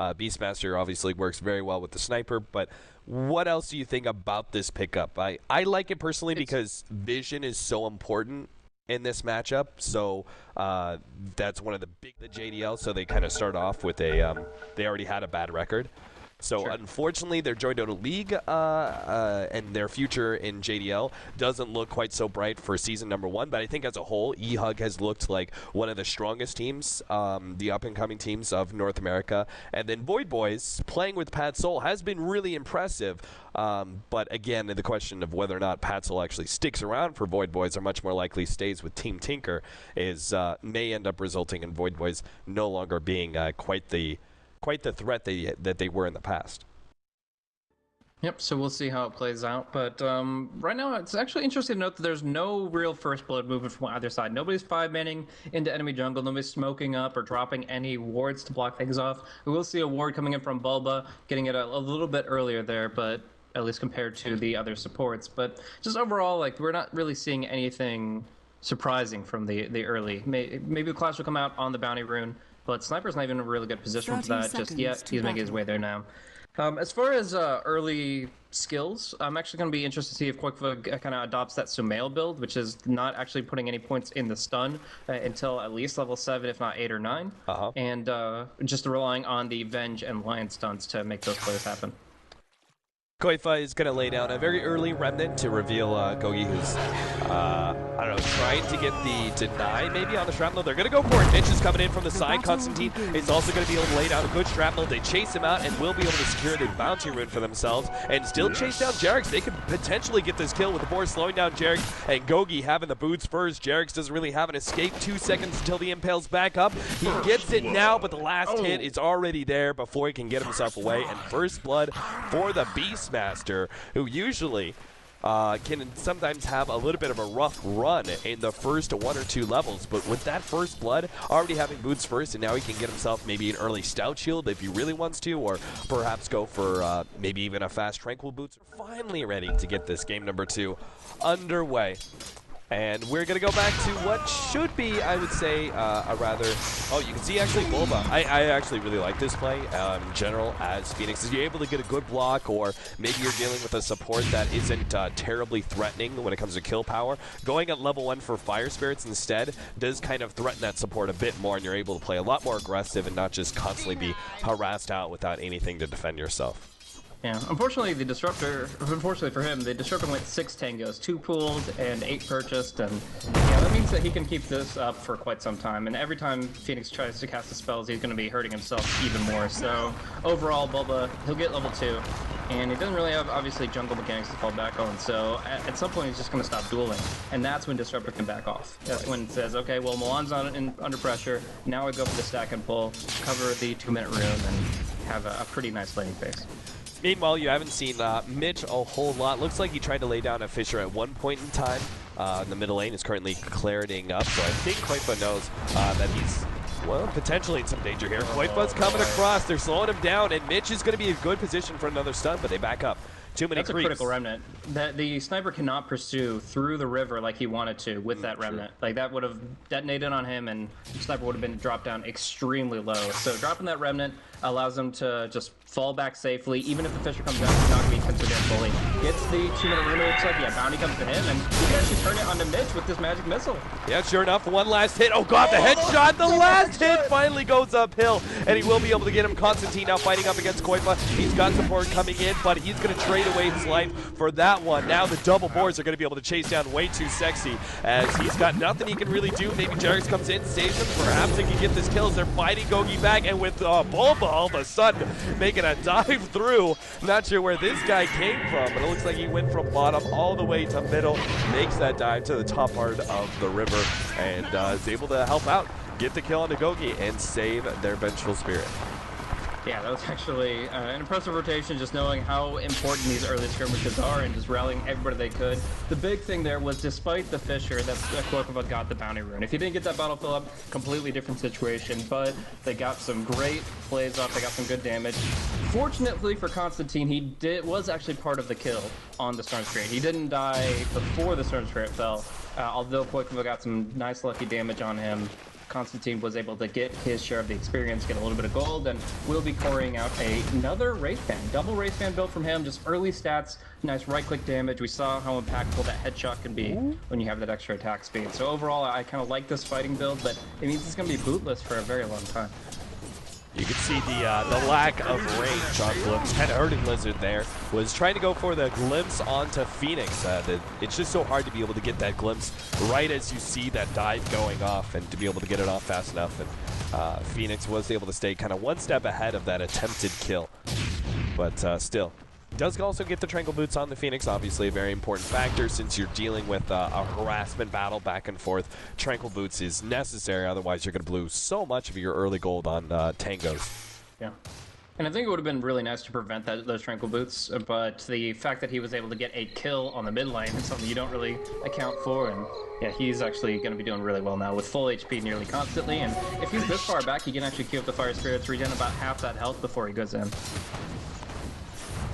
Beastmaster obviously works very well with the sniper, but what else do you think about this pickup? I like it personally because vision is so important in this matchup, so that's one of the JDL, so they kind of start off with a, they already had a bad record. So unfortunately, their JoinDota League and their future in JDL doesn't look quite so bright for season #1. But I think as a whole, eHug has looked like one of the strongest teams, the up-and-coming teams of North America. And then Void Boys, playing with Pat Soul, has been really impressive. But again, the question of whether or not Pat Soul actually sticks around for Void Boys or much more likely stays with Team Tinker is may end up resulting in Void Boys no longer being quite the threat that they were in the past. Yep, so we'll see how it plays out. But right now, it's actually interesting to note that there's no real first blood movement from either side. Nobody's 5-manning into enemy jungle. Nobody's smoking up or dropping any wards to block things off. We will see a ward coming in from Bulba, getting it a little bit earlier there, but at least compared to the other supports. But just overall, like, we're not really seeing anything surprising from the early. Maybe the Clash will come out on the bounty rune, but Sniper's not even in a really good position for that just yet. He's making his way there now. As far as early skills, I'm actually going to be interested to see if Qojqva kind of adopts that Sumail build, which is not actually putting any points in the stun until at least level 7, if not 8 or 9. And just relying on the Venge and Lion stuns to make those plays happen. Qojqva is going to lay down a very early remnant to reveal Gogi, who's, I don't know, trying to get the deny maybe on the shrapnel. They're going to go for it. Mitch is coming in from the side. Constantine is also going to be able to lay down a good shrapnel. They chase him out and will be able to secure the bounty rune for themselves and still chase down Jerix. They could potentially get this kill with the board slowing down Jerix and Gogi having the boots first. Jerix doesn't really have an escape. 2 seconds until the impale's back up. He gets it now, but the last hit is already there before he can get himself away. And first blood for the Beastmaster, who usually can sometimes have a little bit of a rough run in the first 1 or 2 levels, but with that first blood, already having boots first, and now he can get himself maybe an early stout shield if he really wants to, or perhaps go for maybe even a fast tranquil boots. Finally ready to get this game #2 underway. And we're going to go back to what should be, I would say, a rather... Oh, you can see actually Bulba. I actually really like this play in general as Phoenix. Is you're able to get a good block, or maybe you're dealing with a support that isn't terribly threatening when it comes to kill power. Going at level 1 for Fire Spirits instead does kind of threaten that support a bit more, and you're able to play a lot more aggressive and not just constantly be harassed out without anything to defend yourself. Yeah, unfortunately for him, the Disruptor went 6 tangos, 2 pooled and 8 purchased, and yeah, that means that he can keep this up for quite some time, and every time Phoenix tries to cast the spells, he's going to be hurting himself even more. So overall, Bulba, he'll get level 2, and he doesn't really have, obviously, jungle mechanics to fall back on, so at some point he's just going to stop dueling, and that's when Disruptor can back off. That's when it says, okay, well, Milan's under pressure, now I go for the stack and pull, cover the 2-minute rune, and have a pretty nice laning phase. Meanwhile, you haven't seen Mitch a whole lot. Looks like he tried to lay down a Fisher at one point in time. The middle lane is currently clearing up, so I think Qojqva knows that he's, well, potentially in some danger here. Qojqva's coming across. They're slowing him down, and Mitch is going to be in good position for another stun, but they back up. Too many creeps. That's a critical remnant. The sniper cannot pursue through the river like he wanted to with that remnant. Like, that would have detonated on him, and the sniper would have been dropped down extremely low. So dropping that remnant allows him to just fall back safely. Even if the Fisher comes down, he's not going to be considered fully. Gets the 2-minute rune, looks like, yeah, bounty comes to him, and he can actually turn it onto Mitch with this magic missile. Yeah, sure enough, one last hit. Oh god, the headshot! The last hit finally goes uphill, and he will be able to get him. Constantine now fighting up against Qojqva. He's got support coming in, but he's going to trade away his life for that one. Now the double boards are going to be able to chase down way too sexy, as he's got nothing he can really do. Maybe Jerix comes in, saves him. Perhaps he can get this kill as they're fighting Gogi back, and with Bulba all of a sudden making a dive through. Not sure where this guy came from, but it looks like he went from bottom all the way to middle, makes that dive to the top part of the river, and is able to help out, get the kill on the Gogi, and save their vengeful spirit. Yeah, that was actually an impressive rotation, just knowing how important these early skirmishes are and just rallying everybody they could. The big thing there was, despite the Fisher, that Qojqva got the bounty rune. If he didn't get that battle fill up, completely different situation, but they got some great plays off, they got some good damage. Fortunately for Constantine, he was actually part of the kill on the Storm Spirit. He didn't die before the Storm Spirit fell, although Qojqva got some nice lucky damage on him. Constantine was able to get his share of the experience, get a little bit of gold, and we'll be coring out another Wraith Band. Double Wraith Band build from him, just early stats, nice right-click damage. We saw how impactful that headshot can be when you have that extra attack speed. So overall, I kind of like this fighting build, but it means it's going to be bootless for a very long time. You can see the lack of range on Glimpse, kind of hurting Lizard there. Was trying to go for the Glimpse onto Phoenix. It's just so hard to be able to get that Glimpse right as you see that dive going off and to be able to get it off fast enough. And Phoenix was able to stay kind of one step ahead of that attempted kill. But still, does also get the Tranquil Boots on the Phoenix, obviously a very important factor since you're dealing with a harassment battle back and forth. Tranquil Boots is necessary, otherwise you're going to lose so much of your early gold on Tangos. Yeah. And I think it would have been really nice to prevent those Tranquil Boots, but the fact that he was able to get a kill on the mid lane is something you don't really account for, and yeah, he's actually going to be doing really well now with full HP nearly constantly, and if he's this far back, he can actually queue up the Fire Spirits, regen about half that health before he goes in.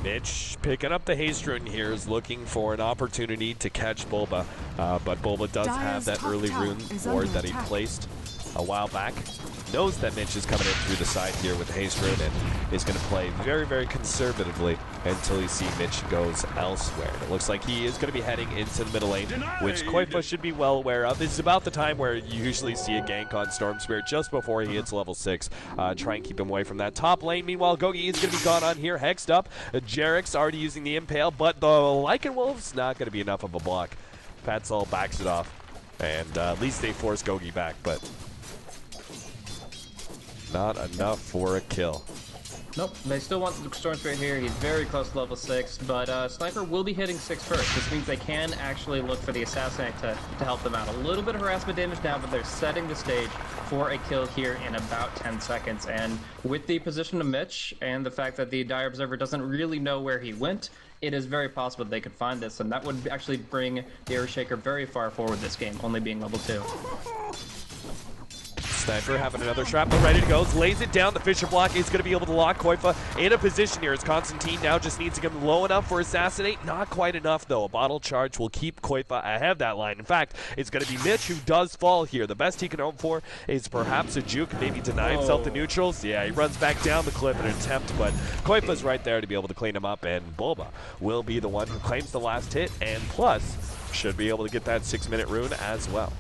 Mitch picking up the haste rune here, is looking for an opportunity to catch Bulba, but Bulba does have that early rune ward that he placed a while back. Knows that Mitch is coming in through the side here with the haste rune and is going to play very, very conservatively until you see Mitch goes elsewhere. And it looks like he is going to be heading into the middle lane, which Qojqva should be well aware of. This is about the time where you usually see a gank on Storm Spirit just before he hits level 6. Try and keep him away from that top lane. Meanwhile, Qojqva is going to be gone on here, hexed up. Jarek's already using the Impale, but the Lycan Wolf's not going to be enough of a block. Patsol backs it off, and at least they force Qojqva back, but not enough for a kill. Nope, they still want the Storm Spirit here. He's very close to level 6, but Sniper will be hitting 6 first. This means they can actually look for the Assassinate to help them out. A little bit of harassment damage now, but they're setting the stage for a kill here in about 10 seconds. And with the position of Mitch and the fact that the Dire Observer doesn't really know where he went, it is very possible they could find this, and that would actually bring the Earthshaker very far forward this game, only being level 2. Sniper having another shrapnel ready to go, lays it down. The Fisher block is going to be able to lock Qojqva in a position here as Constantine now just needs to get him low enough for Assassinate. Not quite enough though. A bottle charge will keep Qojqva ahead of that line. In fact, it's going to be Mitch who does fall here. The best he can hope for is perhaps a juke, maybe deny himself the neutrals. Yeah, he runs back down the cliff in an attempt, but Qojqva's right there to be able to clean him up, and Bulba will be the one who claims the last hit, and plus should be able to get that 6-minute rune as well.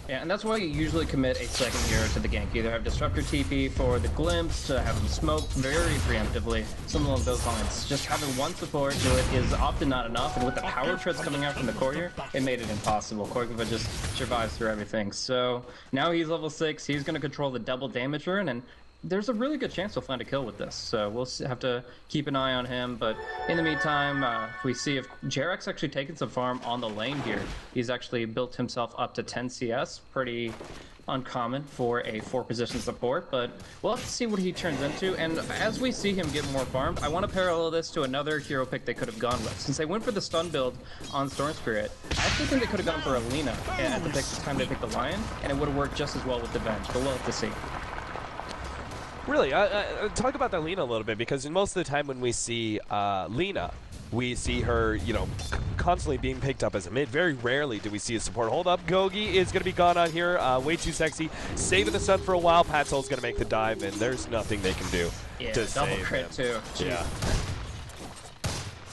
Yeah, and that's why you usually commit a second hero to the gank. You either have Disruptor TP for the Glimpse, to have them smoke very preemptively, something along those lines. Just having one support do it is often not enough, and with the power treads coming out from the core here, it made it impossible. Qojqva just survives through everything. So now he's level 6, he's going to control the double damage rune, and there's a really good chance he'll find a kill with this, so we'll have to keep an eye on him. But in the meantime, we see if Jarek's actually taken some farm on the lane here. He's actually built himself up to 10 CS, pretty uncommon for a 4-position support, but we'll have to see what he turns into. And as we see him get more farmed, I want to parallel this to another hero pick they could have gone with. Since they went for the stun build on Storm Spirit, I actually think they could have gone for Alina at the time they picked the Lion, and it would have worked just as well with the Venge, but we'll have to see. Really, talk about that Lina a little bit, because in most of the time when we see Lina, we see her, you know, constantly being picked up as a mid. Very rarely do we see a support. Hold up, Qojqva is going to be gone on here. Way too sexy. Saving the sun for a while. Patsol's going to make the dive, and there's nothing they can do to double save crit him. too. Yeah.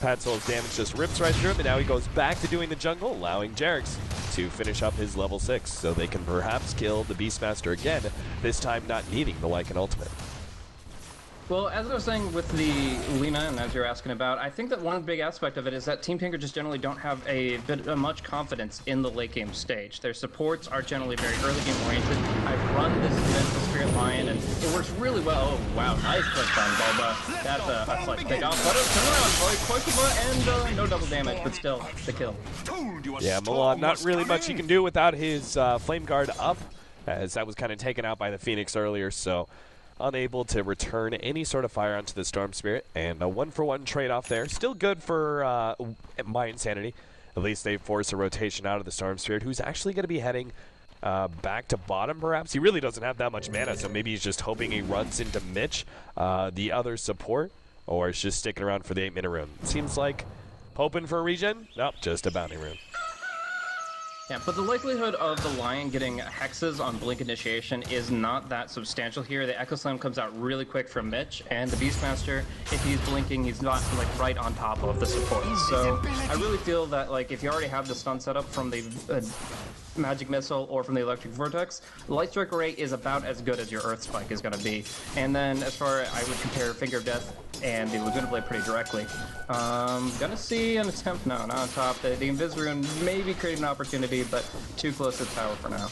Patsol's damage just rips right through him, and now he goes back to doing the jungle, allowing Jarek's to finish up his level 6, so they can perhaps kill the Beastmaster again, this time not needing the Lycan ultimate. Well, as I was saying with the Lina, and as you're asking about, I think that one big aspect of it is that Team Tinker just generally don't have much confidence in the late game stage. Their supports are generally very early game oriented. I've run this Mental Spirit Lion, and it works really well. Oh, wow, nice click on Bulba. That's a clutch pick off. But turn around, Qojqva, and no double damage, but still, the kill. Yeah, Milan, not really much he can do without his Flame Guard up, as that was kind of taken out by the Phoenix earlier, so unable to return any sort of fire onto the Storm Spirit, and a 1-for-1 trade-off there. Still good for mYinsanity. At least they force a rotation out of the Storm Spirit, who's actually going to be heading back to bottom, perhaps. He really doesn't have that much mana, so maybe he's just hoping he runs into Mitch, the other support, or is just sticking around for the 8-minute rune. Seems like hoping for a regen? Nope, just a bounty rune. Yeah, but the likelihood of the Lion getting hexes on Blink Initiation is not that substantial here. The Echo Slam comes out really quick from Mitch, and the Beastmaster, if he's blinking, he's not like right on top of the support. So I really feel that like if you already have the stun setup from the Magic Missile or from the Electric Vortex, Light Strike Array is about as good as your Earth Spike is going to be. And then as far I would compare Finger of Death and the Laguna Blade pretty directly. Gonna see an attempt, no, not on top. The Invis Rune maybe creating an opportunity, but too close to the tower for now.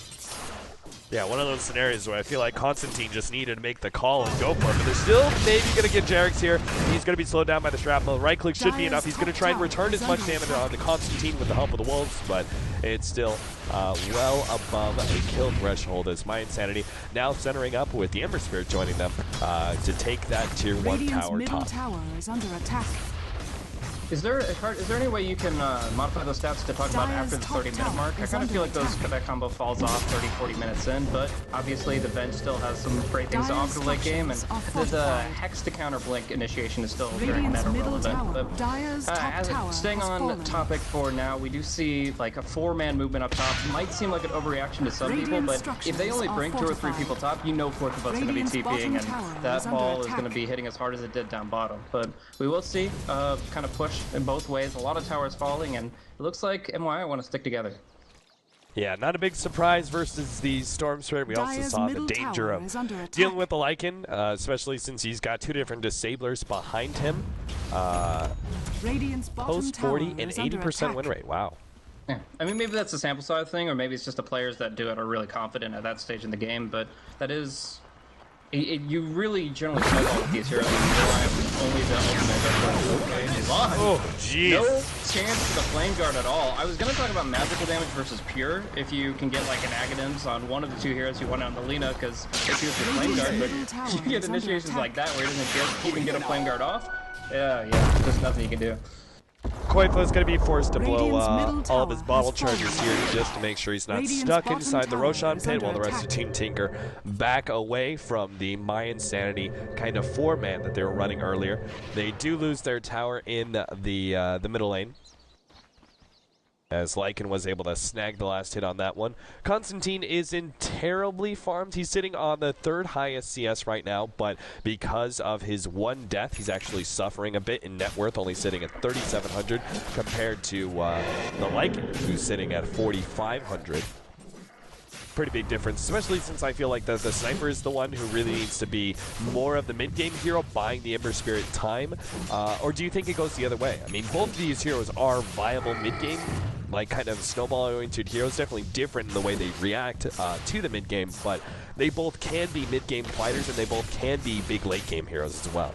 Yeah, one of those scenarios where I feel like Constantine just needed to make the call and go for it, but they're still maybe going to get Jarex here. He's going to be slowed down by the shrapnel. Right click should be enough. He's going to try and return as much damage on the Constantine with the help of the Wolves, but it's still well above a kill threshold as mYinsanity now centering up with the Ember Spirit joining them to take that tier 1 tower top. Tower is under attack. Is there any way you can modify those stats to talk about after the 30-minute mark? I kind of feel like that combo falls off 30-40 minutes in, but obviously the bench still has some great things to offer the late game, and the Hex to counter Blink Initiation is still very meta relevant. But staying on topic for now, we do see like a 4-man movement up top. Might seem like an overreaction to some people, but if they only bring 2 or 3 people top, you know Qojqva's going to be TPing, and that ball is going to be hitting as hard as it did down bottom. But we will see kind of push in both ways. A lot of towers falling, and it looks like MY want to stick together. Yeah, not a big surprise versus the Storm Spirit. We also saw the danger of dealing with the Lycan, especially since he's got 2 different disablers behind him. Post 40 and 80% win rate. Wow. Yeah. I mean, maybe that's a sample size thing, or maybe it's just the players that do it are really confident at that stage in the game, but that is... you really generally know all of these heroes and rely on only the ultimate. Okay, oh, jeez. No chance for the Flame Guard at all. I was going to talk about magical damage versus pure, if you can get like an Agadem's on one of the 2 heroes who went out on the Lina, because if you have the Flame Guard, but you get initiations like that where he doesn't even get a Flame Guard off, yeah, there's nothing you can do. Qojqva is going to be forced to blow all of his bottle charges here just to make sure he's not stuck inside the Roshan pit while the rest of Team Tinker back away from the mYinsanity kind of 4-man that they were running earlier. They do lose their tower in the middle lane, as Lycan was able to snag the last hit on that one. Constantine isn't terribly farmed. He's sitting on the 3rd highest CS right now, but because of his 1 death, he's actually suffering a bit in net worth, only sitting at 3,700 compared to the Lycan, who's sitting at 4,500. Pretty big difference, especially since I feel like the Sniper is the one who really needs to be more of the mid-game hero, buying the Ember Spirit time, or do you think it goes the other way? I mean, both of these heroes are viable mid-game, like kind of snowball-oriented heroes, definitely different in the way they react to the mid-game, but they both can be mid-game fighters, and they both can be big late-game heroes as well.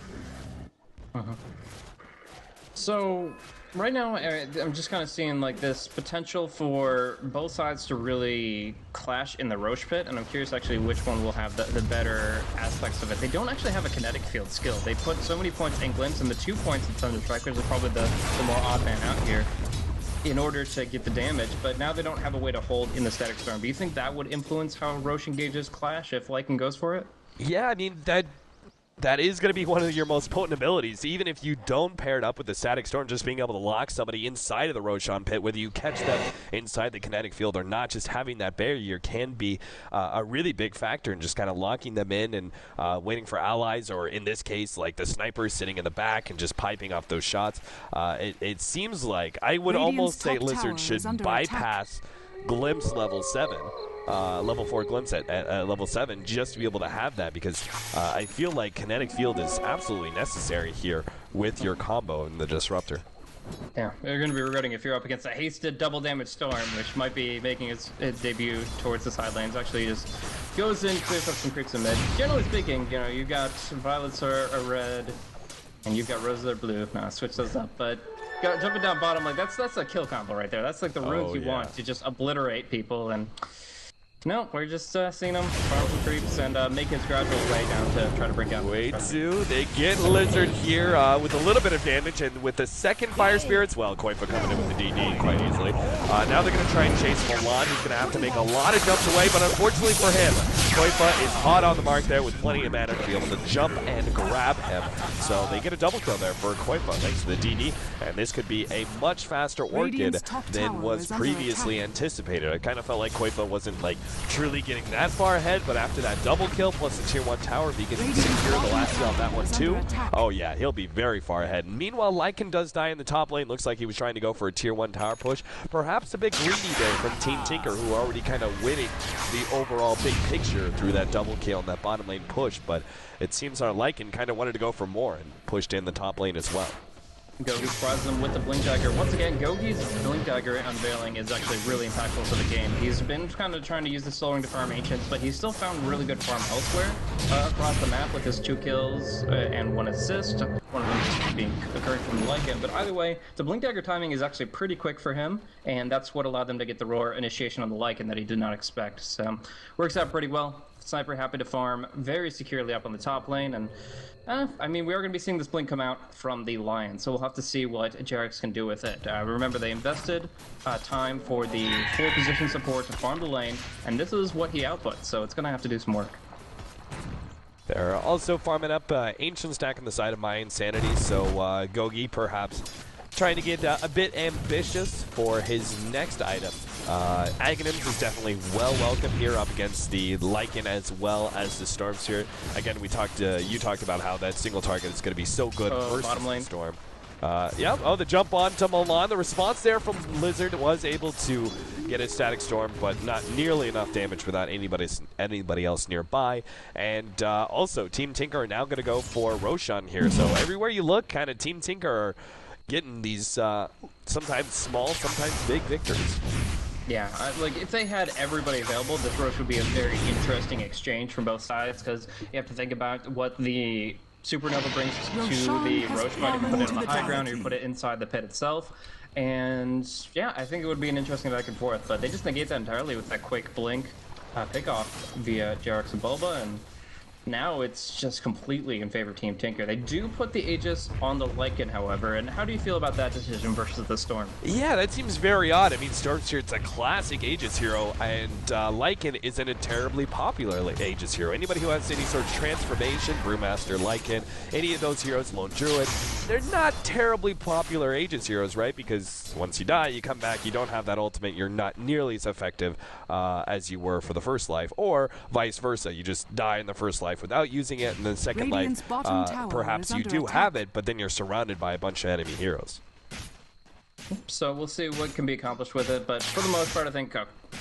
So... right now, I'm just kind of seeing like this potential for both sides to really clash in the Roche pit, and I'm curious actually which one will have the better aspects of it. They don't actually have a kinetic field skill. They put so many points in Glimpse, and the 2 points in Thunder Strikers are probably the more odd man out here in order to get the damage, but now they don't have a way to hold in the Static Storm. Do you think that would influence how Roche engages clash if Lycan goes for it? Yeah, I mean, that is going to be one of your most potent abilities. Even if you don't pair it up with the Static Storm, just being able to lock somebody inside of the Roshan pit, whether you catch them inside the kinetic field or not, just having that barrier can be a really big factor in just kind of locking them in and waiting for allies, or in this case, like the Sniper sitting in the back and just piping off those shots. It seems like I would almost say Lizard should bypass Glimpse level 7. Level 4 Glimpse at level 7 just to be able to have that, because I feel like Kinetic Field is absolutely necessary here with your combo in the Disruptor. Yeah, you're going to be regretting if you're up against a hasted double damage Storm, which might be making its debut towards the side lanes. Actually, just goes in, clears up some creeps and mid. Generally speaking, you know, you've got Violets are red, and you've got Roses that are blue. Nah, switch those up, but jumping down bottom, like that's a kill combo right there. That's like the runes you want to just obliterate people, and No, we're just seeing him farm some creeps and make his gradual way down to try to bring down. Wait two, they get Lizard here with a little bit of damage, and with the second Fire Spirits, well, Qojqva coming in with the DD quite easily. Now they're going to try and chase Milan, who's going to have to make a lot of jumps away, but unfortunately for him, Qojqva is hot on the mark there with plenty of mana to be able to jump and grab him. So they get a double kill there for Qojqva thanks to the DD, and this could be a much faster Orchid than was previously anticipated. I kind of felt like Qojqva wasn't like truly getting that far ahead, but after that double kill plus the tier 1 tower, if he can secure the last kill on that one too, oh yeah, he'll be very far ahead. Meanwhile, Lycan does die in the top lane. Looks like he was trying to go for a tier 1 tower push. Perhaps a bit greedy there from Team Tinker, who are already kind of winning the overall big picture through that double kill and that bottom lane push, but it seems our Lycan kind of wanted to go for more and pushed in the top lane as well. Gogi surprises him with the Blink Dagger. Once again, Gogi's Blink Dagger unveiling is actually really impactful for the game. He's been kind of trying to use the Soul Ring to farm Ancients, but he's still found really good farm elsewhere across the map with his 2 kills and 1 assist. One of them just being occurring from the Lycan. But either way, the Blink Dagger timing is actually pretty quick for him, and that's what allowed them to get the Roar initiation on the Lycan that he did not expect. So, works out pretty well. Sniper happy to farm very securely up on the top lane, and I mean, we are going to be seeing this Blink come out from the Lion, so we'll have to see what JerAx can do with it. Remember, they invested time for the 4 position support to farm the lane, and this is what he output, so it's going to have to do some work. They're also farming up Ancient Stack on the side of mYinsanity, so Gogi perhaps trying to get a bit ambitious for his next item. Aghanims is definitely well welcome here up against the Lycan as well as the Storm Spirit. Again, you talked about how that single target is going to be so good versus the Storm. Yeah, the jump on to Milan. The response there from Lizard was able to get a static storm, but not nearly enough damage without anybody else nearby. And also, Team Tinker are now going to go for Roshan here. So everywhere you look, kind of Team Tinker are getting these sometimes small, sometimes big victories. Yeah, like if they had everybody available, this Rosh would be a very interesting exchange from both sides, because you have to think about what the Supernova brings to the Rosh fight. If you put it on the high ground or you put it inside the pit itself. And yeah, I think it would be an interesting back and forth, but they just negate that entirely with that quick blink pickoff via JerAx and Bulba, and now it's just completely in favor of Team Tinker. They do put the Aegis on the Lycan, however, and how do you feel about that decision versus the Storm? Yeah, that seems very odd. I mean, Storm's here, it's a classic Aegis hero, and Lycan isn't a terribly popular Aegis hero. Anybody who has any sort of transformation, Brewmaster, Lycan, any of those heroes, Lone Druid, they're not terribly popular Aegis heroes, right? Because once you die, you come back, you don't have that ultimate, you're not nearly as effective as you were for the first life, or vice versa. You just die in the first life without using it, and then second life, perhaps you do have it, but then you're surrounded by a bunch of enemy heroes. So we'll see what can be accomplished with it, but for the most part, I think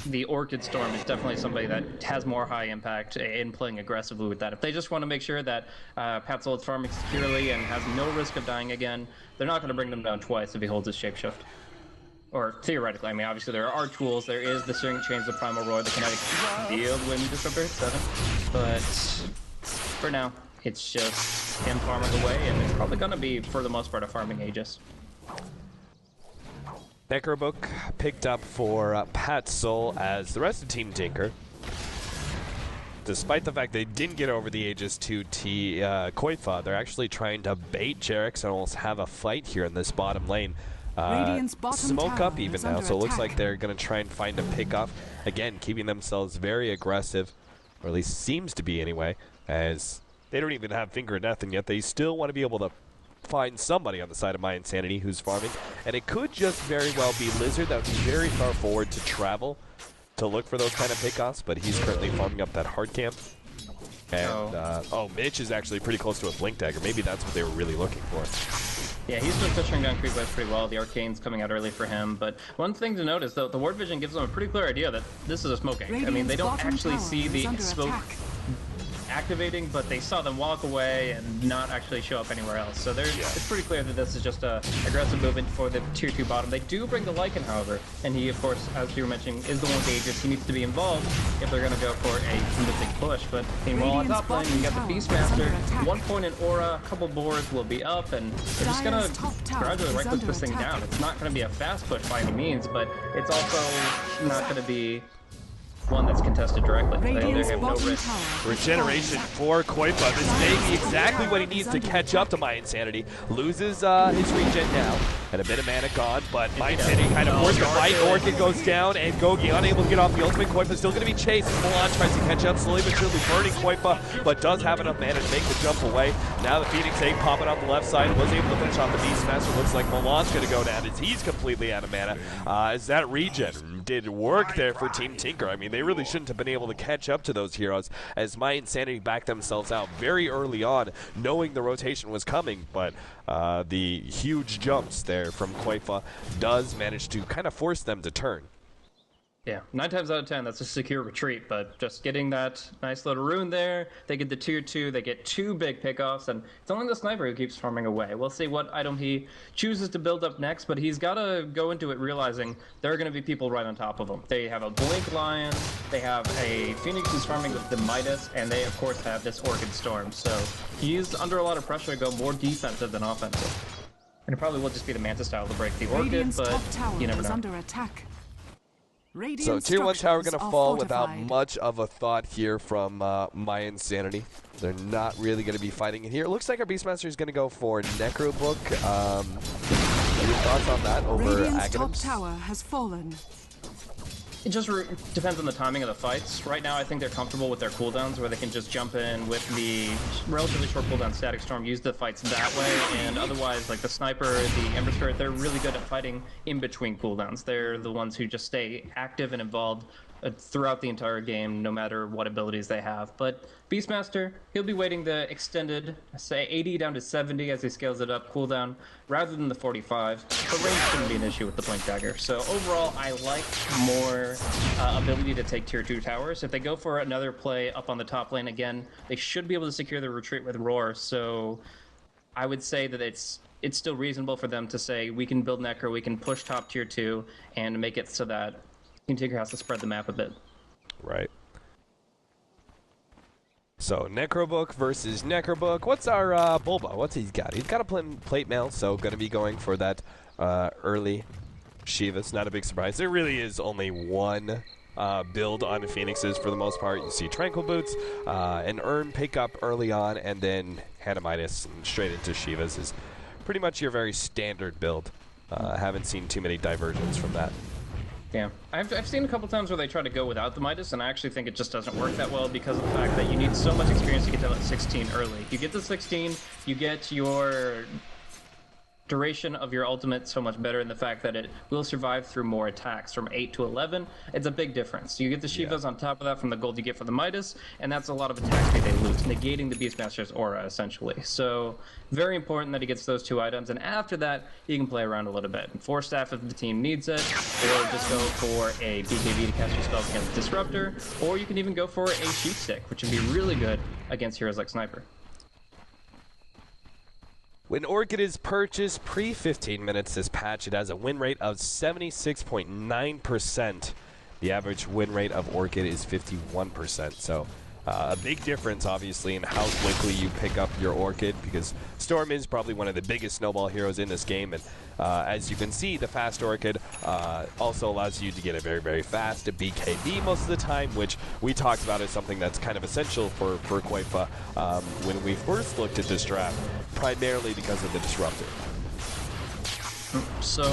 the Orchid Storm is definitely somebody that has more high impact in playing aggressively with that. If they just want to make sure that Patzel is farming securely and has no risk of dying again, they're not going to bring them down twice if he holds his Shapeshift. Or theoretically, I mean, obviously there are tools. There is the Searing Chains of Primal Roar, the Kinetic Field, Wind Disruptor, 7. But for now, it's just him farming away, and it's probably going to be, for the most part, a farming Aegis. Necrobook picked up for Patzel as the rest of Team Tinker. Despite the fact they didn't get over the Aegis to Qojqva, they're actually trying to bait JerAx and almost have a fight here in this bottom lane. Smoke up even now, so it looks like they're going to try and find a pickoff. Again, keeping themselves very aggressive, or at least seems to be anyway, as they don't even have Finger of Death, and yet they still want to be able to find somebody on the side of mYinsanity who's farming. And it could just very well be Lizard. That would be very far forward to travel to look for those kind of pickoffs, but he's currently farming up that hard camp. And, Mitch is actually pretty close to a Blink Dagger. Maybe that's what they were really looking for. Yeah, he's been pushing down creep waves pretty well. The Arcane's coming out early for him, but one thing to notice, though, the Ward Vision gives them a pretty clear idea that this is a smoking. I mean, they don't actually see the smoke activating, but they saw them walk away and not actually show up anywhere else. So it's pretty clear that this is just a aggressive movement for the tier 2 bottom. They do bring the Lycan, however, and he, of course, as you were mentioning, is the one with Aegis. He needs to be involved if they're going to go for a mythic push. But meanwhile, on top lane, you got the Beastmaster. 1 point in aura, a couple boards will be up, and they're just going to gradually right-click this thing down. It's not going to be a fast push by any means, but it's also not going to be one that's contested directly. They Radiant's have no bottom risk. tower. Regeneration for Qojqva. This may be exactly what he needs to catch up to mYinsanity. Loses his regen now, and a bit of mana gone, but mYinsanity kind of forced the fight. Orchid goes down, and Qojqva unable to get off the ultimate. Qojqva still going to be chased. Milan tries to catch up, slowly but surely burning Qojqva, but does have enough mana to make the jump away. Now the Phoenix Egg popping on the left side, was able to finish off the Beastmaster. Looks like Milan's going to go down as he's completely out of mana. As that regen did work there for Team Tinker. I mean, they really shouldn't have been able to catch up to those heroes, as mYinsanity backed themselves out very early on, knowing the rotation was coming, but the huge jumps there from Qojqva does manage to kind of force them to turn. Yeah, 9 times out of 10, that's a secure retreat, but just getting that nice little rune there, they get the tier 2, they get 2 big pickoffs, and it's only the sniper who keeps farming away. We'll see what item he chooses to build up next, but he's got to go into it realizing there are going to be people right on top of him. They have a Blink Lion, they have a Phoenix who's farming with the Midas, and they, of course, have this Orchid Storm, so he's under a lot of pressure to go more defensive than offensive. And it probably will just be the Manta style to break the Orchid, Radiant's but top tower you never is know. under attack. So tier 1 tower going to fall without fortified. much of a thought here from mYinsanity. They're not really going to be fighting it here. It looks like our Beastmaster is going to go for Necrobook. Your thoughts on that over Radiant's top Aghanim's? tower has fallen. It just depends on the timing of the fights. Right now, I think they're comfortable with their cooldowns, where they can just jump in with the relatively short cooldown Static Storm, use the fights that way, and otherwise, like the Sniper, the Ember Spirit, they're really good at fighting in between cooldowns. They're the ones who just stay active and involved throughout the entire game, no matter what abilities they have. But Beastmaster, he'll be waiting the extended, say 80 down to 70 as he scales it up cooldown, rather than the 45. But range shouldn't be an issue with the Blink Dagger. So overall, I like more ability to take tier 2 towers. If they go for another play up on the top lane again, they should be able to secure the retreat with Roar. So I would say that it's still reasonable for them to say, we can build Necro, we can push top tier 2, and make it so that Team Tinker has to spread the map a bit. Right. So, Necrobook versus Necrobook. What's our Bulba? What's he's got? He's got a plate mail, so going to be going for that early Shivas. Not a big surprise. There really is only one build on Phoenixes for the most part. You see Tranquil Boots, an Urn pick up early on, and then Hanamitis and straight into Shivas is pretty much your very standard build. Haven't seen too many diversions from that. Yeah, I've seen a couple times where they try to go without the Midas, and I actually think it just doesn't work that well because of the fact that you need so much experience to get to like 16 early. You get to 16, you get your duration of your ultimate so much better in the fact that it will survive through more attacks from 8 to 11. It's a big difference. You get the Shivas on top of that from the gold you get for the Midas, and that's a lot of attack speed they lose, negating the Beastmaster's aura, essentially. So, very important that he gets those 2 items, and after that, he can play around a little bit. And Force Staff if the team needs it, or just go for a BKB to cast your spells against Disruptor, or you can even go for a Sheep Stick, which would be really good against heroes like Sniper. When Orchid is purchased pre-15 minutes this patch, it has a win rate of 76.9%. The average win rate of Orchid is 51%. So a big difference, obviously, in how quickly you pick up your Orchid, because Storm is probably one of the biggest snowball heroes in this game. And as you can see, the fast Orchid also allows you to get a very, very fast BKB most of the time, which we talked about as something that's kind of essential for Qojqva when we first looked at this draft, primarily because of the Disruptor. So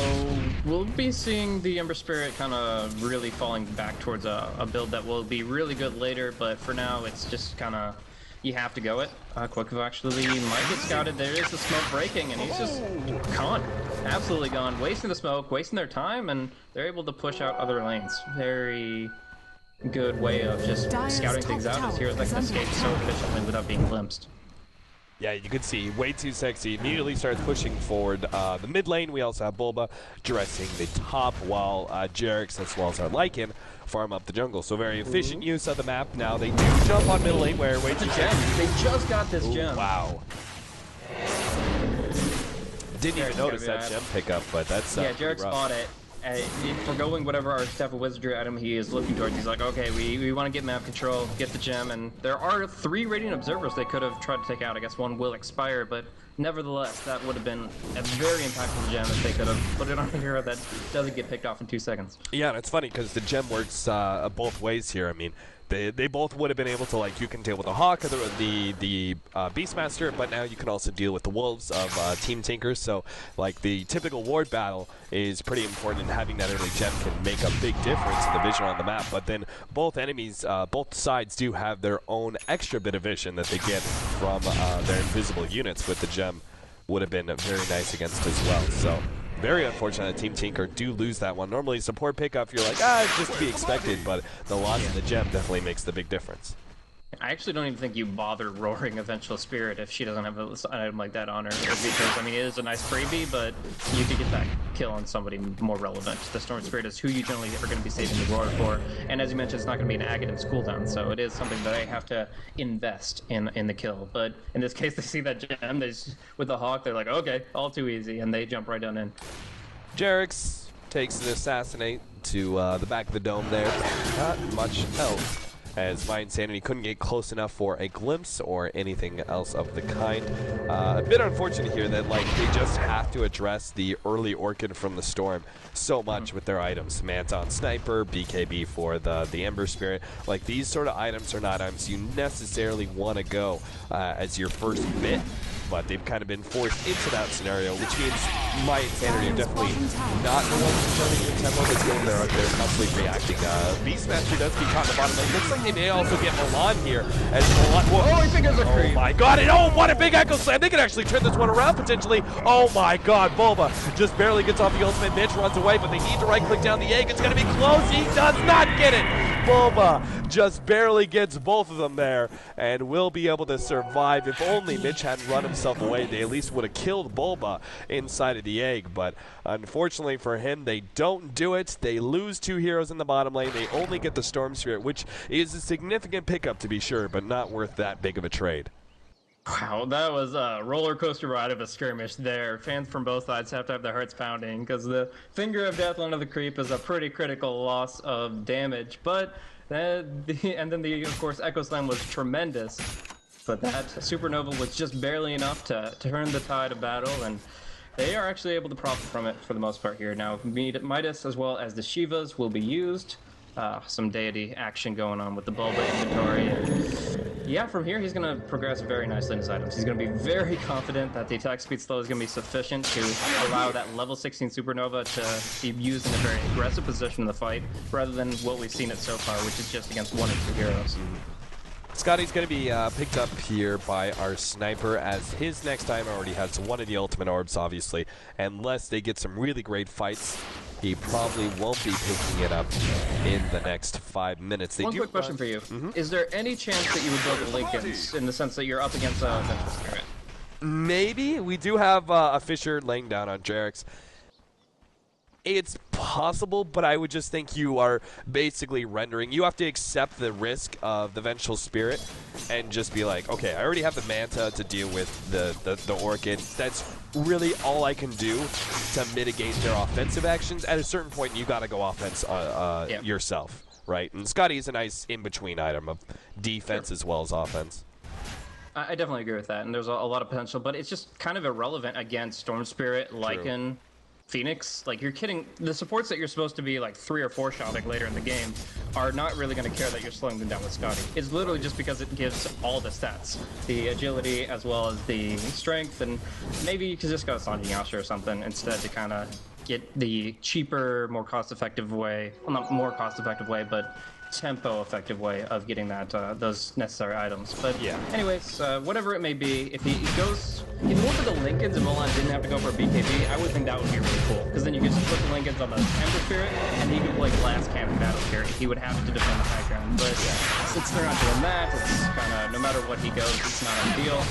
we'll be seeing the Ember Spirit kind of really falling back towards a build that will be really good later, but for now it's just kind of, you have to go it. Qojqva actually might get scouted. There is the smoke breaking, and he's just gone. Absolutely gone. Wasting the smoke, wasting their time, and they're able to push out other lanes. Very good way of just scouting things out as heroes that can escape so efficiently without being glimpsed. Yeah, you can see way too sexy. Immediately starts pushing forward the mid lane. We also have Bulba dressing the top, while Jerix as well as our Lycan farm up the jungle. So very efficient use of the map. Now they do jump on middle lane where way too sexy. They just got this gem. Wow. Didn't even notice that gem pickup, but that's yeah, Jerix rough. bought it. forgoing whatever our Staff of Wizardry item he is looking towards. He's like, okay, we want to get map control, get the gem, and there are 3 Radiant Observers they could have tried to take out. I guess one will expire, but nevertheless, that would have been a very impactful gem if they could have put it on a hero that doesn't get picked off in 2 seconds. Yeah, and it's funny because the gem works both ways here. I mean, they both would have been able to, like, you can deal with the Hawk or the Beastmaster, but now you can also deal with the Wolves of Team Tinker. So, like, the typical ward battle is pretty important, and having that early gem can make a big difference in the vision on the map. But then both enemies, both sides do have their own extra bit of vision that they get from their invisible units, with the gem would have been very nice against as well. So very unfortunate that Team Tinker do lose that one. Normally support pickup, you're like, it's just to be expected, but the loss of the gem definitely makes the big difference. I actually don't even think you bother roaring Eventual Spirit if she doesn't have an item like that on her, because, I mean, it is a nice freebie, but you could get that kill on somebody more relevant. The Storm Spirit is who you generally are going to be saving the roar for, and as you mentioned, it's not going to be an Aghanim's cooldown, so it is something that they have to invest in the kill. But in this case, they see that gem, with the Hawk, they're like, okay, all too easy, and they jump right down in. Jerix takes an Assassinate to the back of the dome there. Not much help, as mYinsanity couldn't get close enough for a glimpse or anything else of the kind. A bit unfortunate here that, like, they just have to address the early Orchid from the Storm so much with their items. Manta on Sniper, BKB for the Ember Spirit. Like, these sort of items are not items you necessarily want to go as your first bit, but they've kind of been forced into that scenario, which means mYinsanity are definitely not the ones controlling the tempo of this game. They're constantly reacting. Beastmaster does get caught in the bottom lane. Looks like they may also get Milan here, as Milan... Whoa. Oh, he fingers a creep. Oh my god, and oh, what a big Echo Slam. They can actually turn this one around, potentially. Oh my god, Bulba just barely gets off the ultimate. Mitch runs away, but they need to right-click down the egg. It's going to be close. He does not get it. Bulba just barely gets both of them there, and will be able to survive. If only Mitch hadn't run himself away, they at least would have killed Bulba inside of the egg, but unfortunately for him, they don't do it. They lose 2 heroes in the bottom lane. They only get the Storm Spirit, which is a significant pickup to be sure, but not worth that big of a trade. Wow, that was a roller coaster ride of a skirmish there. Fans from both sides have to have their hearts pounding, because the Finger of Death under the creep is a pretty critical loss of damage, but and then of course, Echo Slam was tremendous, but that Supernova was just barely enough to turn the tide of battle, and they are actually able to profit from it for the most part here. Now, Midas as well as the Shivas will be used. Some deity action going on with the Bulba inventory. And yeah, from here he's going to progress very nicely in his items. He's going to be very confident that the attack speed slow is going to be sufficient to allow that level 16 Supernova to be used in a very aggressive position in the fight, rather than what we've seen it so far, which is just against 1 or 2 heroes. Scotty's going to be picked up here by our Sniper, as his next time already has one of the ultimate orbs, obviously. Unless they get some really great fights, he probably won't be picking it up in the next 5 minutes. One quick question for you. Is there any chance that you would build a Lincolns, in the sense that you're up against a Eventual Spirit? Maybe. We do have a Fisher laying down on Jerix. It's possible, but I would just think you are basically rendering. You have to accept the risk of the Vengeful Spirit and just be like, okay, I already have the Manta to deal with the Orchid. That's really all I can do to mitigate their offensive actions. At a certain point, you got to go offense yourself, right? And Scotty is a nice in-between item of defense as well as offense. I definitely agree with that, and there's a lot of potential, but it's just kind of irrelevant against Storm Spirit, Lycan, Phoenix. Like, you're kidding. The supports that you're supposed to be like 3 or 4 shotting later in the game are not really going to care that you're slowing them down with Scotty. It's literally just because it gives all the stats, the agility as well as the strength, and maybe you could just go Sanji Yasha or something instead to kind of get the cheaper, more cost-effective way. Well, not more cost-effective way, but tempo-effective way of getting that those necessary items. But yeah, anyways, whatever it may be, if he goes, if he went for the Lincolns and Milan didn't have to go for a BKB, I would think that would be really cool, because then you could just put the Lincolns on the Ember Spirit, and he could play Glass Cannon Battle Spirit. He would have to defend the high ground, but since they're not doing that, it's kind of, no matter what he goes, it's not ideal.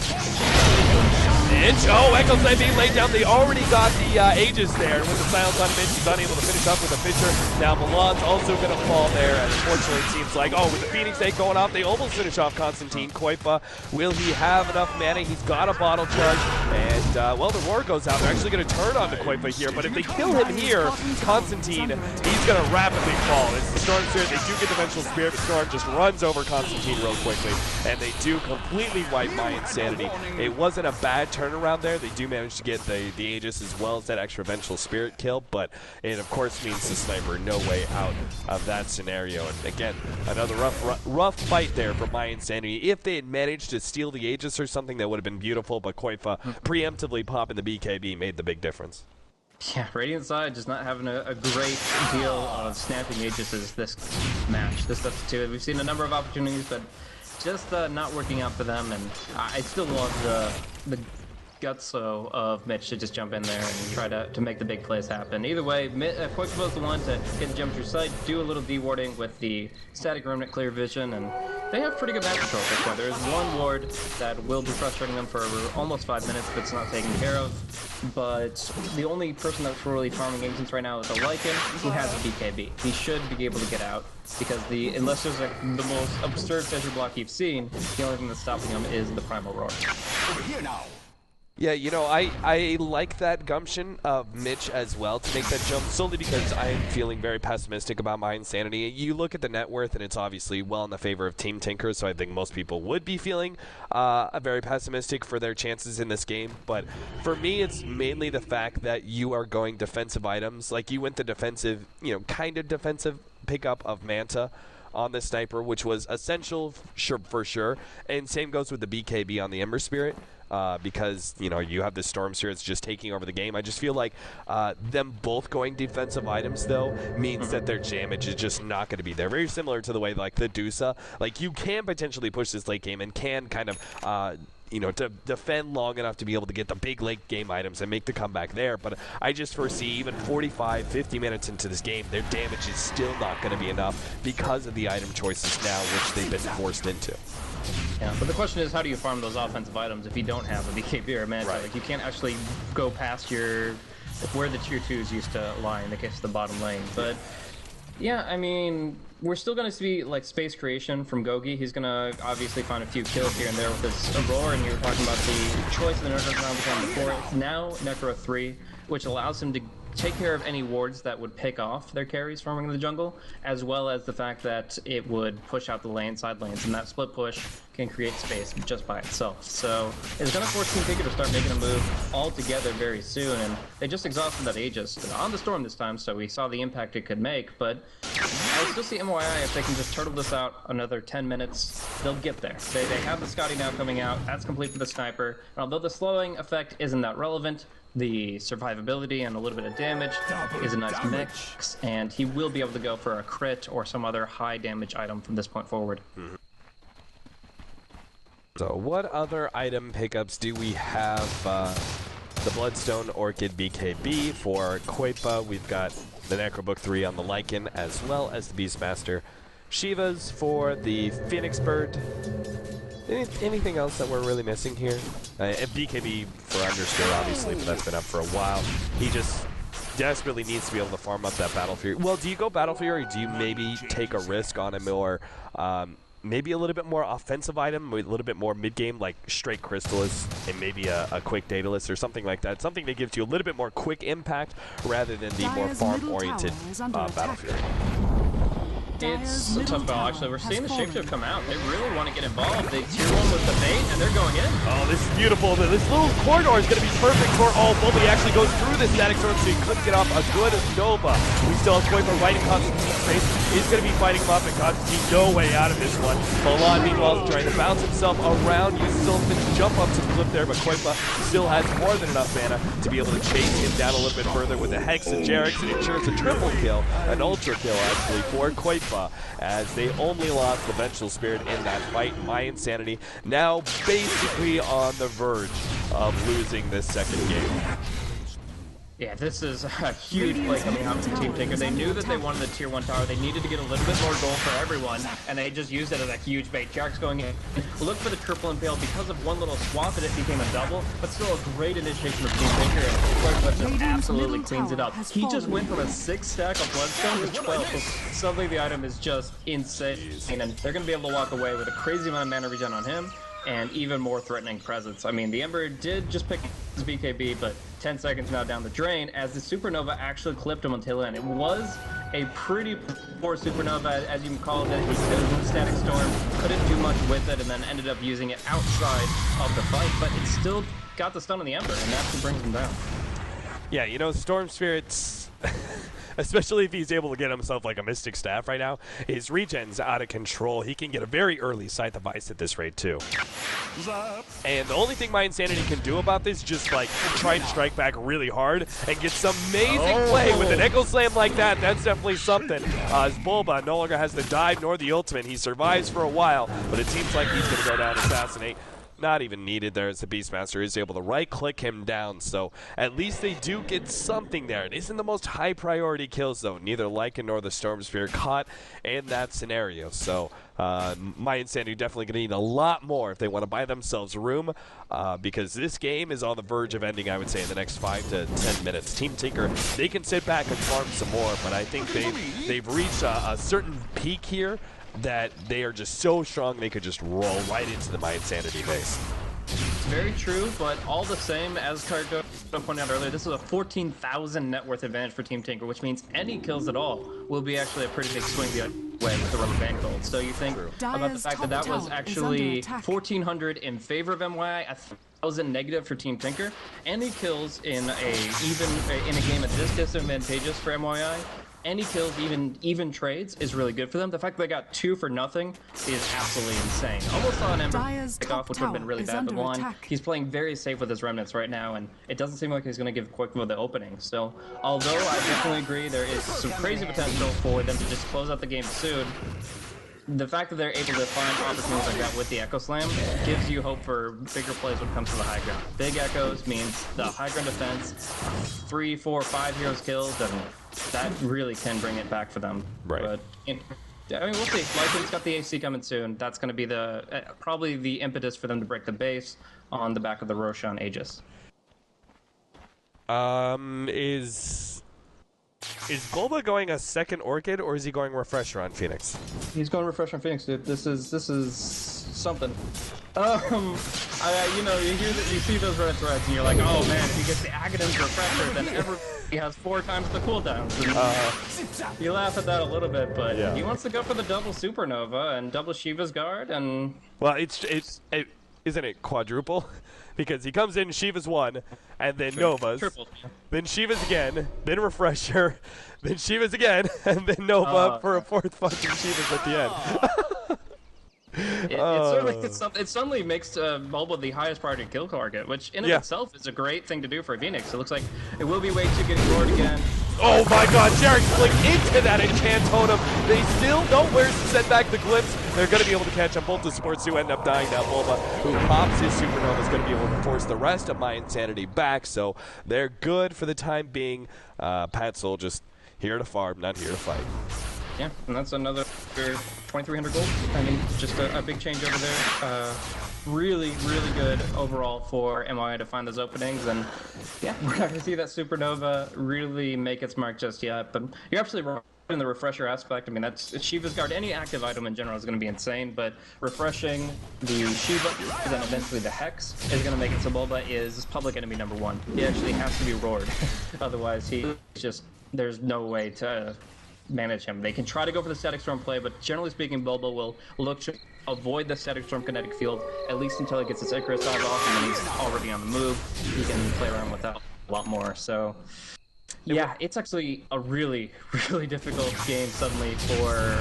Mitch, oh, Echo Slam being laid down. They already got the Aegis there. And with the silence on Mitch, he's unable to finish up with a Fisher. Now Milan's also going to fall there. And unfortunately, it seems like, oh, with the Phoenix Egg going off, they almost finish off Constantine. Qojqva, will he have enough mana? He's got a bottle charge. And, well, the Roar goes out. They're actually going to turn on the Qojqva here. But if they kill him here, Constantine, he's going to rapidly fall. It's the Storm Spirit. They do get Dimensional Spirit. Storm just runs over Constantine real quickly. And they do completely wipe mYinsanity. It wasn't a bad turnaround there. They do manage to get the Aegis as well as that extra Vengeful Spirit kill, but it of course means the Sniper no way out of that scenario. And again, another rough fight there for mYinsanity. If they had managed to steal the Aegis or something, that would have been beautiful, but Qojqva preemptively popping the BKB made the big difference. Yeah, Radiant side just not having a great deal of snapping Aegises this match. This stuff too. We've seen a number of opportunities, but just not working out for them, and I still love the guts of Mitch to just jump in there and try to make the big plays happen. Either way, Qojqva is the one to get the jump through sight, do a little dewarding with the static remnant clear vision, and they have pretty good map control at this point. There is one ward that will be frustrating them for almost 5 minutes if it's not taken care of, but the only person that's really farming agents right now is a Lycan who has a BKB. He should be able to get out, because unless there's the most absurd treasure block you've seen, the only thing that's stopping him is the Primal Roar. Over here now. Yeah, you know, I like that gumption of Mitch as well to make that jump, solely because I am feeling very pessimistic about mYinsanity. You look at the net worth, and it's obviously well in the favor of Team Tinker, so I think most people would be feeling very pessimistic for their chances in this game. But for me, it's mainly the fact that you are going defensive items. Like, you went the defensive, you know, kind of defensive pickup of Manta on the Sniper, which was essential for sure. And same goes with the BKB on the Ember Spirit. Because, you know, you have the Storm Spirits just taking over the game. I just feel like them both going defensive items, though, means that their damage is just not going to be there. Very similar to the way, like, the Dusa. Like, you can potentially push this late game and can kind of, you know, to defend long enough to be able to get the big late game items and make the comeback there. But I just foresee even 45, 50 minutes into this game, their damage is still not going to be enough because of the item choices now, which they've been forced into. Yeah, but the question is, how do you farm those offensive items if you don't have a BKB or a Manta? Right. Like, you can't actually go past where the tier 2s used to lie in the case of the bottom lane. But yeah, I mean, we're still going to see like space creation from Gogi. He's going to obviously find a few kills here and there with his Aurora, and you were talking about the choice of the Necro round before. It's now Necro 3, which allows him to take care of any wards that would pick off their carries farming in the jungle, as well as the fact that it would push out the side lanes, and that split push can create space just by itself. So it's going to force Team Tinker to start making a move all together very soon, and they just exhausted that Aegis on the Storm this time, so we saw the impact it could make, but I still see mYi, if they can just turtle this out another 10 minutes, they'll get there. They have the Scotty now coming out, that's complete for the Sniper, and although the slowing effect isn't that relevant, the survivability and a little bit of damage is a nice mix, and he will be able to go for a crit or some other high damage item from this point forward. So what other item pickups do we have? The Bloodstone Orchid BKB for Qojqva. We've got the Necrobook 3 on the Lycan, as well as the Beastmaster Shivas for the Phoenix Bird. Anything else that we're really missing here? And BKB for Understood, obviously, but that's been up for a while. He just desperately needs to be able to farm up that Battle Fury. Well, do you go Battle Fury, or do you maybe take a risk on him, or maybe a little bit more offensive item, a little bit more mid-game, like straight Crystallis, and maybe a quick Daedalus or something like that? Something that gives you a little bit more quick impact rather than the more farm-oriented Battle Fury. It's a tough call, actually. We're seeing the Shapeshift come out. They really want to get involved. They tier 1 with the bait, and they're going in. Oh, this is beautiful. This little corridor is going to be perfect for all. Bully actually goes through the static storm, so he couldn't get off a good Nova. We still have Qojqva fighting Constantine's face. He's going to be fighting him up, and Constantine no way out of this one. Milan, meanwhile, trying to bounce himself around. Uses ultimate to jump up to the clip there, but Qojqva still has more than enough mana to be able to chase him down a little bit further with the Hex and Jerix, and ensures a triple kill, an ultra kill actually, for Qojqva, as they only lost the Vengeful Spirit in that fight. mYinsanity now basically on the verge of losing this second game. Yeah, this is a huge play coming out from Team Tinker. They knew that they wanted the tier 1 tower. They needed to get a little bit more gold for everyone, and they just used it as a huge bait. Jark's going in. Look for the triple impale. Because of one little swap, it became a double, but still a great initiation of Team Tinker. And just absolutely cleans it up. He just went from a 6 stack of Bloodstone to 12. Suddenly the item is just insane, and they're going to be able to walk away with a crazy amount of mana regen on him, and even more threatening presence. I mean, the Ember did just pick his BKB, but 10 seconds now down the drain as the Supernova actually clipped him on tail end. It was a pretty poor Supernova, as you called it. He was in Static Storm, couldn't do much with it, and then ended up using it outside of the fight, but it still got the stun on the Ember, and that's what brings him down. Yeah, you know, Storm Spirit's, especially if he's able to get himself like a Mystic Staff right now, his regen's out of control. He can get a very early Scythe of Ice at this rate too. And the only thing mYinsanity can do about this is just like try to strike back really hard and get some amazing play with an Echo Slam like that. That's definitely something. As Bulba no longer has the dive nor the ultimate. He survives for a while, but it seems like he's going to go down and assassinate. Not even needed there as the Beastmaster is able to right-click him down, so at least they do get something there. It isn't the most high-priority kills, though. Neither Lycan nor the Storm Spirit caught in that scenario, so mYinsanity definitely going to need a lot more if they want to buy themselves room, because this game is on the verge of ending, I would say, in the next 5 to 10 minutes. Team Tinker, they can sit back and farm some more, but I think they've reached a certain peak here that they are just so strong they could just roll right into the mYinsanity base. It's very true, but all the same, as Qojqva pointed out earlier, this is a 14,000 net worth advantage for Team Tinker, which means any kills at all will be actually a pretty big swing the other way with the rubber band gold. So you think about the fact that that was actually 1,400 in favor of MYI, 1,000 negative for Team Tinker. Any kills in a game at this disadvantageous for MYI, any kills, even trades, is really good for them. The fact that they got 2 for nothing is absolutely insane. Almost saw an Ember pick off, which would have been really bad, but one. He's playing very safe with his remnants right now, and it doesn't seem like he's going to give Qojqva the opening. So, although I definitely agree there is some crazy potential for them to just close out the game soon, the fact that they're able to find opportunities like that with the Echo Slam gives you hope for bigger plays when it comes to the high ground. Big Echoes means the high ground defense, 3, 4, 5 heroes killed, and that really can bring it back for them. Right. But, I mean, we'll see. Lycan's got the AC coming soon. That's going to be the probably the impetus for them to break the base on the back of the Roshan Aegis. Is Bulba going a second Orchid, or is he going Refresher on Phoenix? He's going Refresher on Phoenix, dude. This is something. You know, you see those red threads, and you're like, oh man, if he gets the Aghanim Refresher, then he has 4 times the cooldowns. You laugh at that a little bit, but yeah. He wants to go for the double Supernova and double Shiva's Guard, and well, isn't it quadruple? Because he comes in Shiva's 1, and then Nova's, then Shiva's again, then Refresher, then Shiva's again, and then Nova for a 4th fucking Shiva's at the end. It suddenly makes Bulba the highest priority kill target, which in of itself is a great thing to do for Phoenix. It looks like it will be way too getting roared again. Oh my god, Jarek flicked into that enchant totem. They still don't where's to send back the glimpse. They're going to be able to catch him. Both the supports who end up dying now. Bulba, who pops his Supernova, is going to be able to force the rest of mYinsanity back, so they're good for the time being. Patzel just here to farm, not here to fight. Yeah, and that's another 2,300 gold. I mean, just a big change over there. Really, really good overall for MYI to find those openings, and yeah, we're not gonna see that Supernova really make its mark just yet. But you're absolutely right in the refresher aspect. I mean, that's Shiva's Guard. Any active item in general is going to be insane, but refreshing the Shiva and then eventually the Hex is going to make it so Bulba is public enemy #1. He actually has to be roared, otherwise there's no way to manage him. They can try to go for the Static Storm play, but generally speaking, Bulba will look to avoid the Static Storm kinetic field, at least until he gets his Icarus dive off, and then he's already on the move. He can play around with that a lot more. So, yeah, it's actually a really, really difficult game suddenly for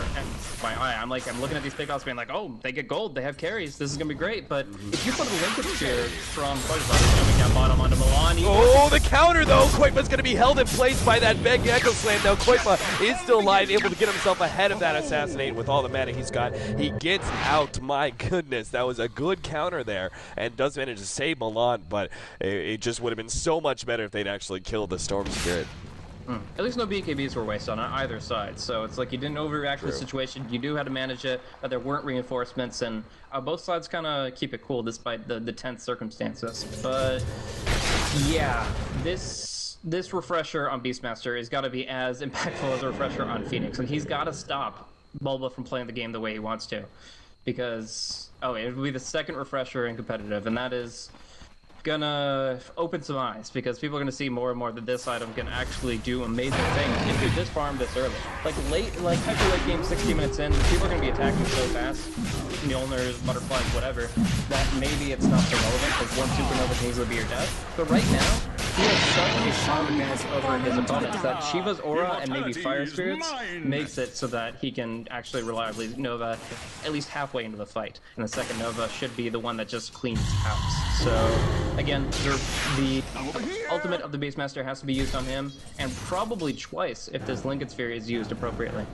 MYI. I'm looking at these pickoffs being like, oh, they get gold, they have carries, this is going to be great. But if you put a linkage here from Qojqva jumping down bottom onto Milan, Oh, the counter though! Qojqva's going to be held in place by that big Echo Slam. Now Qojqva is still alive, able to get himself ahead of that Assassinate with all the mana he's got. He gets out. My goodness, that was a good counter there, and does manage to save Milan, but it just would have been so much better if they'd actually killed the Storm Spirit. At least no BKBs were wasted on either side, so it's like you didn't overreact to the situation. You knew how to manage it, but there weren't reinforcements, and both sides kind of keep it cool despite the tense circumstances. But yeah, this refresher on Beastmaster has got to be as impactful as a refresher on Phoenix, and he's got to stop Bulba from playing the game the way he wants to, because it will be the second refresher in competitive, and that is gonna open some eyes, because people are gonna see more and more that this item can actually do amazing things if you just farm this early. Like late game, 60 minutes in, people are gonna be attacking so fast, Mjolnirs, butterflies, whatever, that maybe it's not so relevant, because one supernova can easily be your death. But right now, he has such a strong advantage over his opponents that Shiva's aura and maybe Fire Spirits makes it so that he can actually reliably Nova at least halfway into the fight. And the second Nova should be the one that just cleans house. So again, the ultimate of the Beastmaster has to be used on him, and probably twice if this Lincoln Sphere is used appropriately.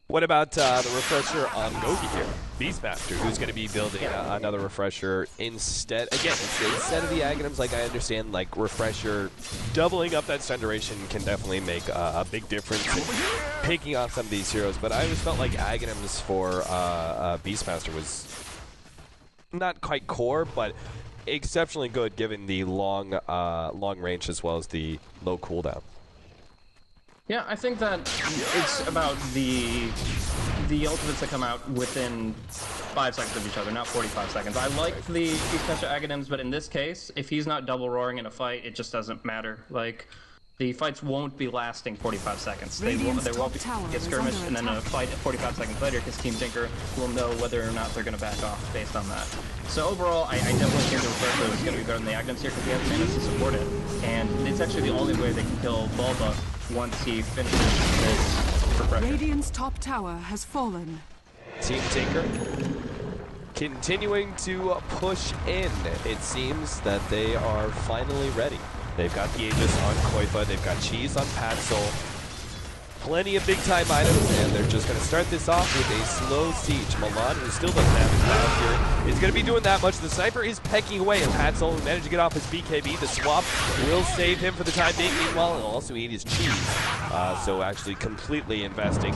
What about the refresher on Gogi here? Beastmaster, who's going to be building another refresher instead. Again, instead of the Aghanims, like I understand, like refresher, doubling up that stun duration can definitely make a big difference in picking off some of these heroes. But I always felt like Aghanims for Beastmaster was not quite core, but exceptionally good given the long range as well as the low cooldown. Yeah, I think that it's about the ultimates that come out within 5 seconds of each other, not 45 seconds. I like the Beastmaster Aghanims, but in this case, if he's not double roaring in a fight, it just doesn't matter. Like, the fights won't be lasting 45 seconds. They won't get skirmished, and then a fight 45 seconds later, because Team Tinker will know whether or not they're going to back off based on that. So overall, I definitely think the refresher is going to be better than the Aghanims here, because he has mana to support it. And it's actually the only way they can kill Bulba once he finishes this refresher. Radiant's top tower has fallen. Team Tinker continuing to push in. It seems that they are finally ready. They've got the Aegis on Qojqva, they've got Cheese on Padsol. Plenty of big-time items, and they're just going to start this off with a slow siege. Milan, who still doesn't have his down here, is going to be doing that much. The sniper is pecking away at Padsol, who managed to get off his BKB. The swap will save him for the time being. Meanwhile, he'll also eat his cheese. So actually completely investing.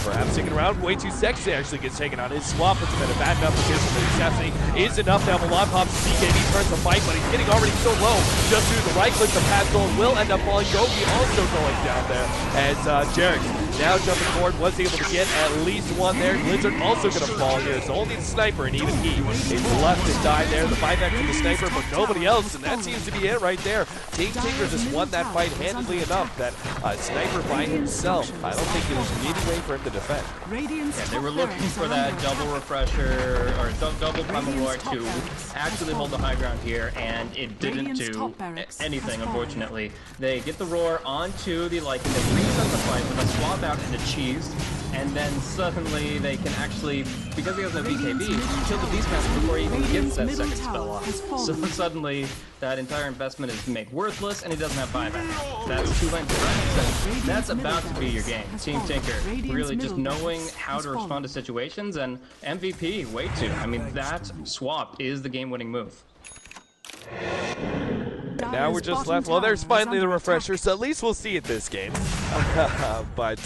Perhaps taking around way too sexy actually gets taken on. His swap has been a bad enough position, but Assassinate is enough now. Milan pops his BKB, turns the fight, but he's getting already so low. Just through the right click, the Padsol will end up falling. Gogi also going down there as Jarek now jumping forward, was able to get at least one there. Blizzard also going to fall here, so only the sniper, and even he is left to die there. The buyback from the sniper, but nobody else, and that seems to be it right there. Team Tinker just won that fight handily enough that sniper by himself, I don't think it was any way for him to defend. Yeah, they were looking for that double refresher, or double primal roar to actually hold the high ground here, and it didn't do anything, unfortunately. They get the roar onto the Lycan, they reset the fight with a swap out into Cheese, and then suddenly they can actually, because he has no BKB, kill the Beastmaster before he even gets that second spell off. So suddenly that entire investment is made worthless, and he doesn't have buyback. That's 2 lanes of running. That's about to be your game. Team Tinker really just knowing how to respond to situations, and MVP, way too. I mean, that swap is the game-winning move. And now we're just left. Well, there's finally the refresher, so at least we'll see it this game. But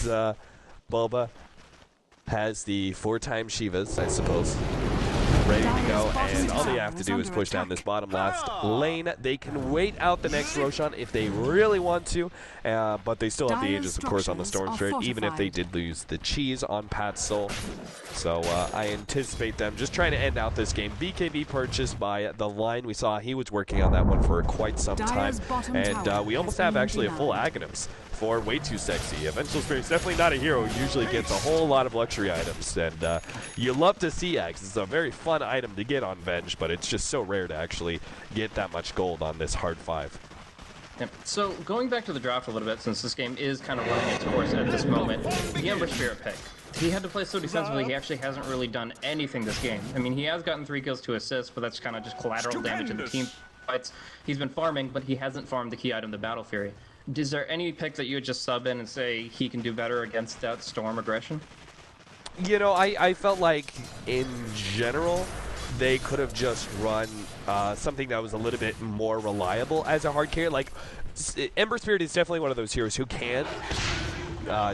Bulba has the 4-time Shivas, I suppose, ready to go, and all they have to do is push down this bottom last lane. They can wait out the next Roshan if they really want to, but they still have the Aegis, of course, on the Storm Spirit, even if they did lose the Cheese on Padsol. So I anticipate them just trying to end out this game. BKB purchased by the line. We saw he was working on that one for quite some time, and we almost have actually a full Aghanims for way too sexy. Eventual Spirit's definitely not a hero who usually gets a whole lot of luxury items, and you love to see Aghs. It's a very fun item to get on Venge, but it's just so rare to actually get that much gold on this hard 5. Yep. So going back to the draft a little bit, since this game is kind of running its course at this moment, the Ember Spirit pick. He had to play so defensively, he actually hasn't really done anything this game. I mean, he has gotten 3 kills, 2 assists, but that's kind of just collateral damage in the team fights. He's been farming, but he hasn't farmed the key item, the Battle Fury. Is there any pick that you would just sub in and say he can do better against that Storm aggression? You know, I felt like, in general, they could have just run something that was a little bit more reliable as a hard carry. Like, Ember Spirit is definitely one of those heroes who can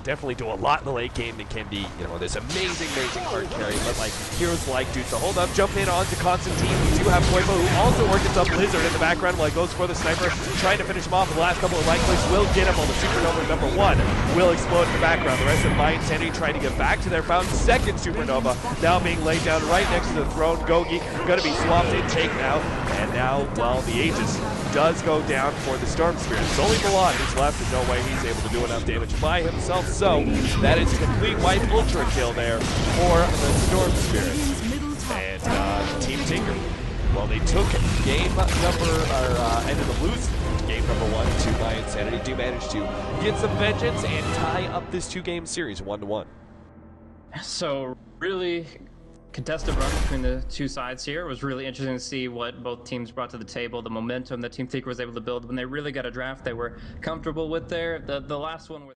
definitely do a lot in the late game and can be, you know, this amazing hard carry. But like heroes like Dota, hold up, jump in onto Constantine. We do have Qojqva, who also orchestra up Blizzard in the background while he goes for the sniper, trying to finish him off. The last couple of right clicks will get him, while the supernova #1 will explode in the background. The rest of mYinsanity trying to get back to their found second supernova, now being laid down right next to the throne. Qojqva gonna be swapped in, take now, and now, well, the Aegis does go down for the Storm Spirit. It's only Milan who's left. There's no way he's able to do enough damage by himself, so that is a complete white ultra kill there for the Storm Spirit. And Team Tinker, well, they took game number, or ended up losing game #1 to mYinsanity, do manage to get some vengeance and tie up this 2-game series 1-1. So really contested run between the two sides here. It was really interesting to see what both teams brought to the table, the momentum that Team Tinker was able to build when they really got a draft they were comfortable with there. The last one